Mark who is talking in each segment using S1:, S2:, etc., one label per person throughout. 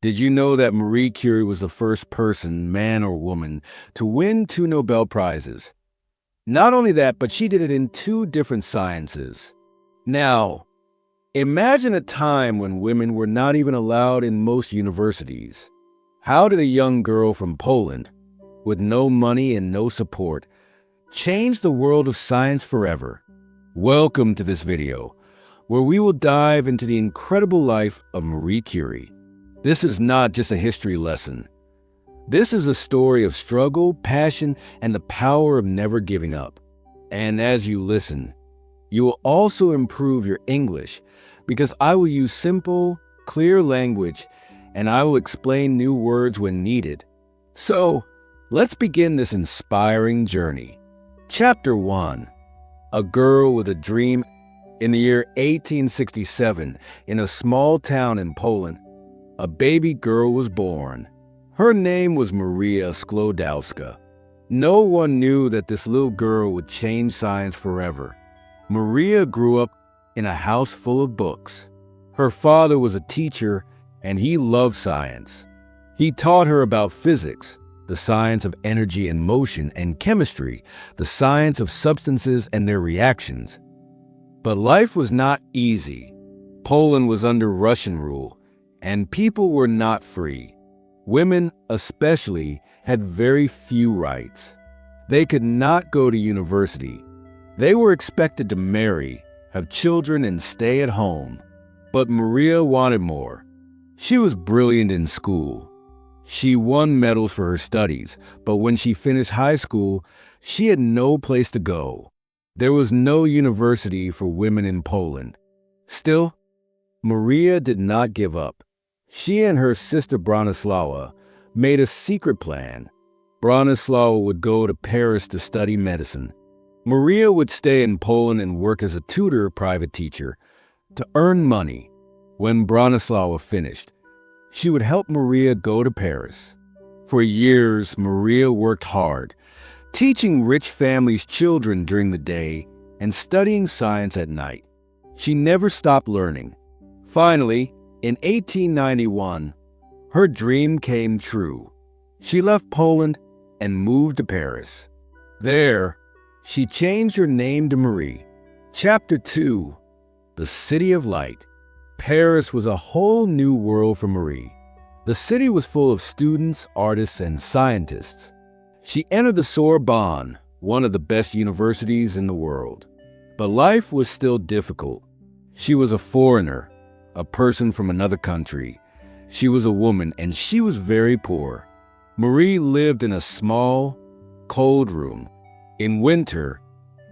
S1: Did you know that Marie Curie was the first person, man or woman, to win 2 Nobel Prizes? Not only that, but she did it in 2 different sciences. Now, imagine a time when women were not even allowed in most universities. How did a young girl from Poland, with no money and no support, change the world of science forever? Welcome to this video, where we will dive into the incredible life of Marie Curie. This is not just a history lesson. This is a story of struggle, passion, and the power of never giving up. And as you listen, you will also improve your English because I will use simple, clear language and I will explain new words when needed. So, let's begin this inspiring journey. Chapter 1. A Girl with a Dream. In the year 1867, in a small town in Poland, a baby girl was born. Her name was Maria Sklodowska. No one knew that this little girl would change science forever. Maria grew up in a house full of books. Her father was a teacher, and he loved science. He taught her about physics, the science of energy and motion, and chemistry, the science of substances and their reactions. But life was not easy. Poland was under Russian rule, and people were not free. Women, especially, had very few rights. They could not go to university. They were expected to marry, have children, and stay at home. But Maria wanted more. She was brilliant in school. She won medals for her studies, but when she finished high school, she had no place to go. There was no university for women in Poland. Still, Maria did not give up. She and her sister Bronislawa made a secret plan. Bronislawa would go to Paris to study medicine. Maria would stay in Poland and work as a tutor private teacher to earn money. When Bronislawa finished, she would help Maria go to Paris. For years, Maria worked hard, teaching rich families' children during the day and studying science at night. She never stopped learning. Finally, in 1891, her dream came true. She left Poland and moved to Paris. There, she changed her name to Marie. Chapter 2. The City of Light. Paris was a whole new world for Marie. The city was full of students, artists, and scientists. She entered the Sorbonne, one of the best universities in the world. But life was still difficult. She was a foreigner, a person from another country. She was a woman, and she was very poor. Marie lived in a small, cold room. In winter,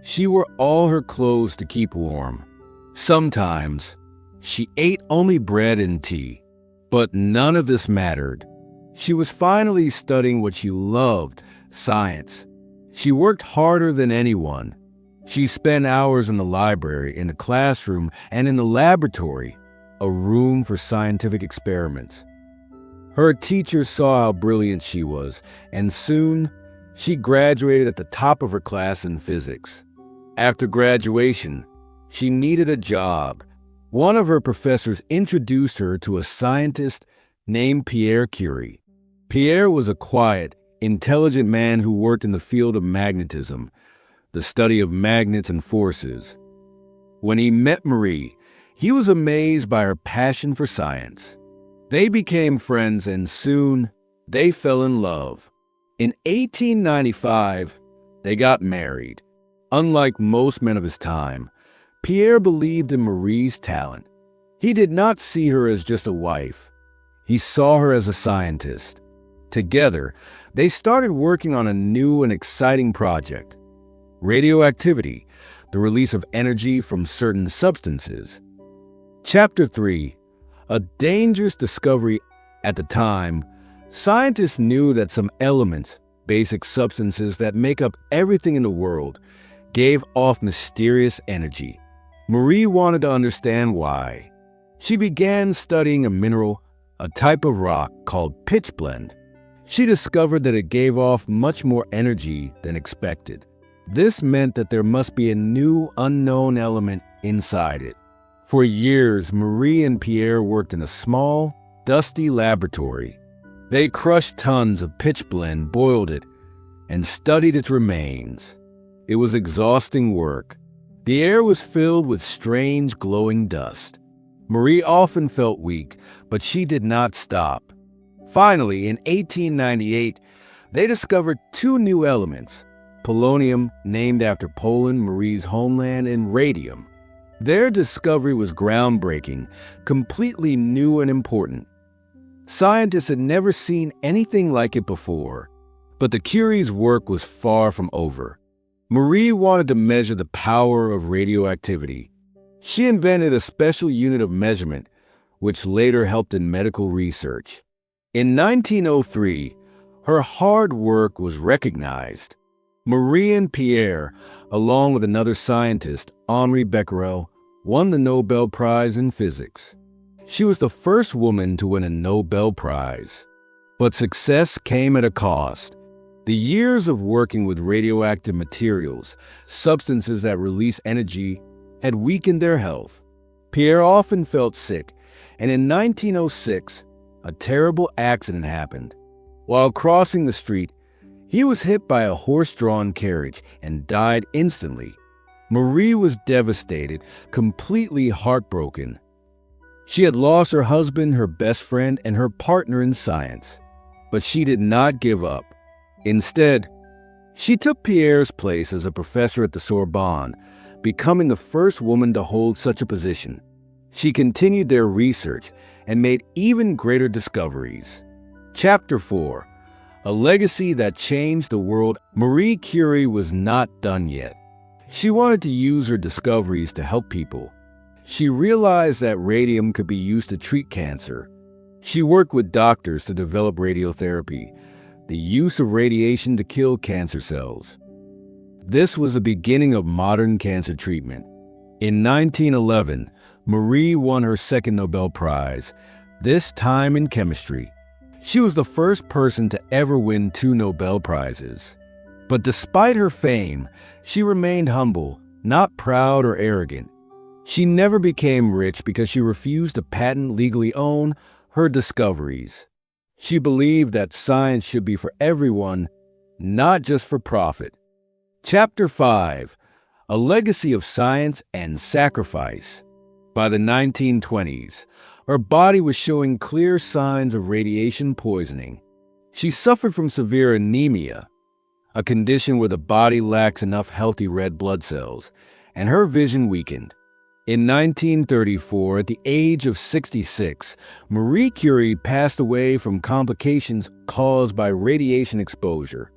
S1: she wore all her clothes to keep warm. Sometimes, she ate only bread and tea. But none of this mattered. She was finally studying what she loved, science. She worked harder than anyone. She spent hours in the library, in the classroom, and in the laboratory, a room for scientific experiments. Her teachers saw how brilliant she was, and soon she graduated at the top of her class in physics. After graduation, she needed a job. One of her professors introduced her to a scientist named Marie Curie. Pierre was a quiet, intelligent man who worked in the field of magnetism, the study of magnets and forces. When he met Marie, he was amazed by her passion for science. They became friends and soon they fell in love. In 1895, they got married. Unlike most men of his time, Pierre believed in Marie's talent. He did not see her as just a wife. He saw her as a scientist. Together, they started working on a new and exciting project: radioactivity, the release of energy from certain substances. Chapter 3. A dangerous discovery. At the time, scientists knew that some elements, basic substances that make up everything in the world, gave off mysterious energy. Marie wanted to understand why. She began studying a mineral, a type of rock called pitchblende. She discovered that it gave off much more energy than expected. This meant that there must be a new, unknown element inside it. For years, Marie and Pierre worked in a small, dusty laboratory. They crushed tons of pitchblende, boiled it, and studied its remains. It was exhausting work. The air was filled with strange glowing dust. Marie often felt weak, but she did not stop. Finally, in 1898, they discovered two new elements: polonium, named after Poland, Marie's homeland, and radium. Their discovery was groundbreaking, completely new and important. Scientists had never seen anything like it before. But the Curie's work was far from over. Marie wanted to measure the power of radioactivity. She invented a special unit of measurement, which later helped in medical research. In 1903, her hard work was recognized. Marie and Pierre, along with another scientist, Henri Becquerel, won the Nobel Prize in physics. She was the first woman to win a Nobel Prize. But success came at a cost. The years of working with radioactive materials, substances that release energy, had weakened their health. Pierre often felt sick, and in 1906, a terrible accident happened. While crossing the street, he was hit by a horse-drawn carriage and died instantly. Marie was devastated, completely heartbroken. She had lost her husband, her best friend, and her partner in science. But she did not give up. Instead, she took Pierre's place as a professor at the Sorbonne, becoming the first woman to hold such a position. She continued their research and made even greater discoveries. Chapter 4: A Legacy That Changed the World. Marie Curie was not done yet. She wanted to use her discoveries to help people. She realized that radium could be used to treat cancer. She worked with doctors to develop radiotherapy, the use of radiation to kill cancer cells. This was the beginning of modern cancer treatment. In 1911, Marie won her second Nobel Prize, this time in chemistry. She was the first person to ever win 2 Nobel Prizes. But despite her fame, she remained humble, not proud or arrogant. She never became rich because she refused to patent legally own her discoveries. She believed that science should be for everyone, not just for profit. Chapter 5: A Legacy of Science and Sacrifice. By the 1920s, her body was showing clear signs of radiation poisoning. She suffered from severe anemia, a condition where the body lacks enough healthy red blood cells, and her vision weakened. In 1934, at the age of 66, Marie Curie passed away from complications caused by radiation exposure.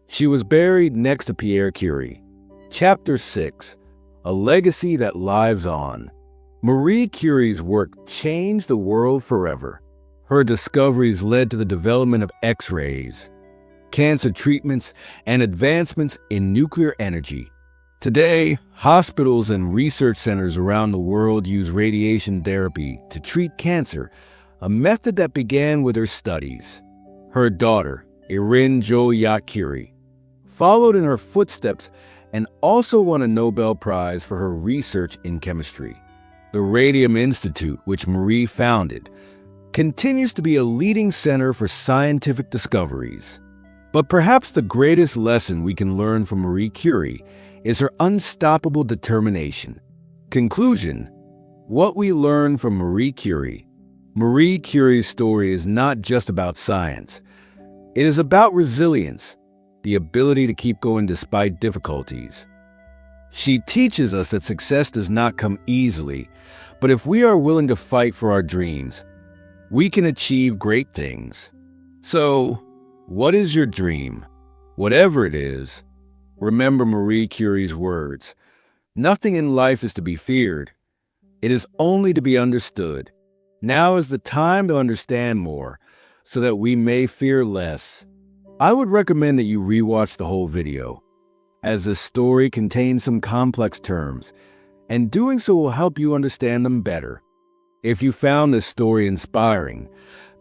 S1: She was buried next to Pierre Curie. Chapter 6: A Legacy That Lives On. Marie Curie's work changed the world forever. Her discoveries led to the development of X-rays, cancer treatments, and advancements in nuclear energy. Today, hospitals and research centers around the world use radiation therapy to treat cancer, a method that began with her studies. Her daughter, Irene Curie, followed in her footsteps and also won a Nobel Prize for her research in chemistry. The Radium Institute, which Marie founded, continues to be a leading center for scientific discoveries. But perhaps the greatest lesson we can learn from Marie Curie is her unstoppable determination. Conclusion: what we learn from Marie Curie. Marie Curie's story is not just about science. It is about resilience, the ability to keep going despite difficulties. She teaches us that success does not come easily, but if we are willing to fight for our dreams, we can achieve great things. So, what is your dream? Whatever it is, remember Marie Curie's words: nothing in life is to be feared. It is only to be understood. Now is the time to understand more, so that we may fear less. I would recommend that you rewatch the whole video, as this story contains some complex terms, and doing so will help you understand them better. If you found this story inspiring,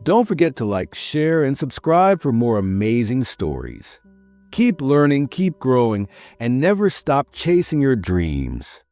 S1: don't forget to like, share, and subscribe for more amazing stories. Keep learning, keep growing, and never stop chasing your dreams.